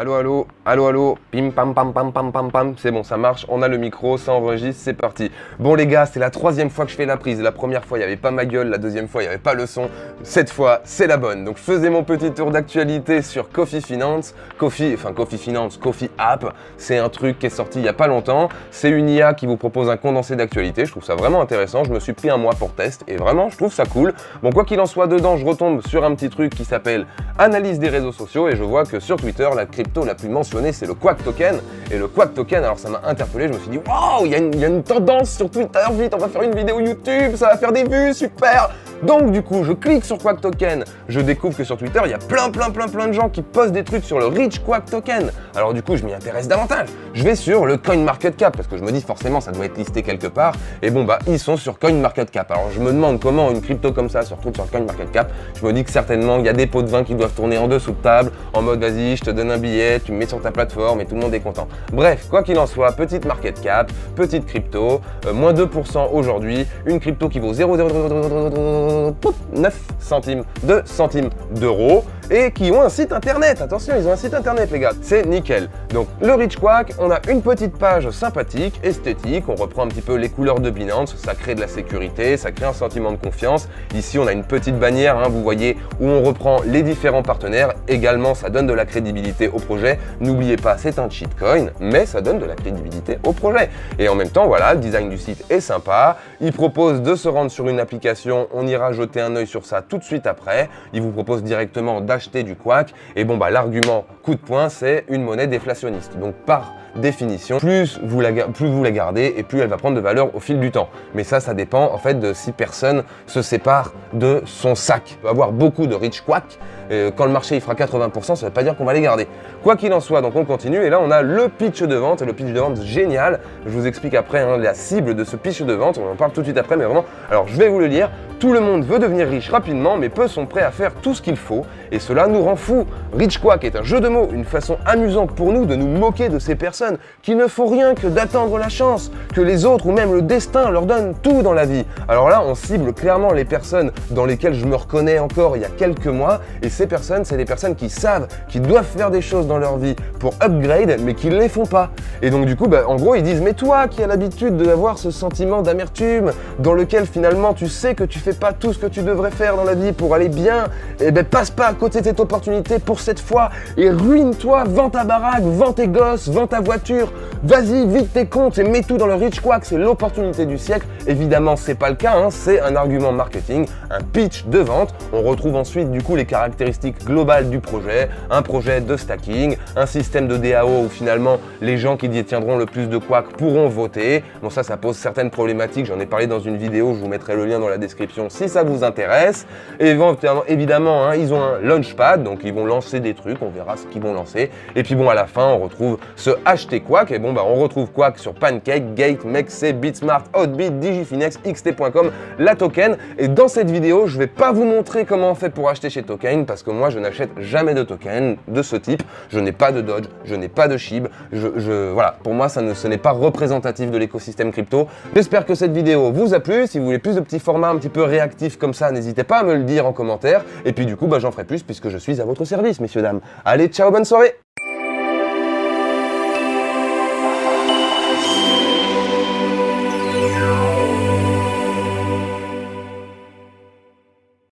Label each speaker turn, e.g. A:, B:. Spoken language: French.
A: Allô, allô, allô, allô, pim pam pam pam pam pam pam, c'est bon, ça marche, on a le micro, ça enregistre, c'est parti. Bon les gars, c'est la troisième fois que je fais la prise. La première fois, il n'y avait pas ma gueule, la deuxième fois, il n'y avait pas le son. Cette fois, c'est la bonne. Donc je faisais mon petit tour d'actualité sur Coffee Finance. Coffee Finance, Coffee App, c'est un truc qui est sorti il n'y a pas longtemps. C'est une IA qui vous propose un condensé d'actualité, je trouve ça vraiment intéressant. Je me suis pris un mois pour test et vraiment, je trouve ça cool. Bon, quoi qu'il en soit, dedans, je retombe sur un petit truc qui s'appelle analyse des réseaux sociaux et je vois que sur Twitter, la crypto la plus mentionnée, c'est le Quack Token. Et le Quack Token, alors ça m'a interpellé, je me suis dit, waouh, il y a une tendance sur Twitter, vite, on va faire une vidéo YouTube, ça va faire des vues, super. Donc du coup, je clique sur Quack Token, je découvre que sur Twitter, il y a plein de gens qui postent des trucs sur le Rich Quack Token. Alors du coup, je m'y intéresse davantage. Je vais sur le CoinMarketCap, parce que je me dis forcément, ça doit être listé quelque part. Et bon, bah, ils sont sur CoinMarketCap. Alors je me demande comment une crypto comme ça se retrouve sur CoinMarketCap. Je me dis que certainement, il y a des pots de vin qui doivent tourner en dessous de table, en mode, vas-y, je te donne un billet, tu me mets sur ta plateforme et tout le monde est content. Bref, quoi qu'il en soit, petite market cap, petite crypto, moins 2% aujourd'hui, une crypto qui vaut 0,009 centimes de centimes d'euros et qui ont un site internet. Attention, ils ont un site internet les gars, c'est nickel. Donc le Rich Quack, on a une petite page sympathique, esthétique, on reprend un petit peu les couleurs de Binance, ça crée de la sécurité, ça crée un sentiment de confiance. Ici on a une petite bannière, hein, vous voyez, où on reprend les différents partenaires. Également, ça donne de la crédibilité au projet. N'oubliez pas, c'est un cheatcoin, mais ça donne de la crédibilité au projet. Et en même temps, voilà, le design du site est sympa. Il propose de se rendre sur une application, on ira jeter un œil sur ça tout de suite après. Il vous propose directement d'acheter du Quack. Et bon, bah, l'argument coup de poing, c'est une monnaie déflationniste. Donc, par définition, plus vous la gardez et plus elle va prendre de valeur au fil du temps. Mais ça dépend en fait de si personne se sépare de son sac. On va avoir beaucoup de Rich Quack. Quand le marché il fera 80%, ça ne veut pas dire qu'on va les garder. Quoi qu'il en soit, donc on continue et là on a le pitch de vente et le pitch de vente génial. Je vous explique après hein, la cible de ce pitch de vente, on en parle tout de suite après, mais vraiment, alors je vais vous le lire. Tout le monde veut devenir riche rapidement, mais peu sont prêts à faire tout ce qu'il faut et cela nous rend fous. Rich Quack est un jeu de mots, une façon amusante pour nous de nous moquer de ces personnes qui ne font rien que d'attendre la chance, que les autres ou même le destin leur donnent tout dans la vie. Alors là, on cible clairement les personnes dans lesquelles je me reconnais encore il y a quelques mois et ces personnes, c'est des personnes qui savent qu'ils doivent faire des choses dans leur vie pour upgrade, mais qui ne les font pas. Et donc du coup, bah, en gros, ils disent, mais toi qui as l'habitude d'avoir ce sentiment d'amertume, dans lequel finalement tu sais que tu fais pas tout ce que tu devrais faire dans la vie pour aller bien, et ben passe pas à côté de cette opportunité pour cette fois et ruine-toi, vends ta baraque, vends tes gosses, vends ta voiture, vas-y, vide tes comptes et mets tout dans le Rich Quack, c'est l'opportunité du siècle. Évidemment, c'est pas le cas, hein, c'est un argument marketing, un pitch de vente. On retrouve ensuite du coup les caractéristiques globales du projet, un projet de stacking, un système de DAO où finalement les gens qui détiendront le plus de Quack pourront voter. Bon ça pose certaines problématiques, j'en ai parlé dans une vidéo, je vous mettrai le lien dans la description si ça vous intéresse. Et évidemment, hein, ils ont un launchpad, donc ils vont lancer des trucs, on verra ce qu'ils vont lancer. Et puis bon, à la fin, on retrouve ce acheter Quack, et bon bah on retrouve Quack sur Pancake, Gate, Mexc, Bitsmart, Hotbit, Digifinex, XT.com, la token. Et dans cette vidéo, je vais pas vous montrer comment on fait pour acheter chez Token, parce que moi je n'achète jamais de token de ce type. Je n'ai pas de Dodge, je n'ai pas de SHIB, voilà, pour moi ce n'est pas représentatif de l'écosystème crypto. J'espère que cette vidéo vous a plu. Si vous voulez plus de petits formats un petit peu réactifs comme ça, n'hésitez pas à me le dire en commentaire. Et puis du coup, bah, j'en ferai plus puisque je suis à votre service, messieurs, dames. Allez, ciao, bonne soirée!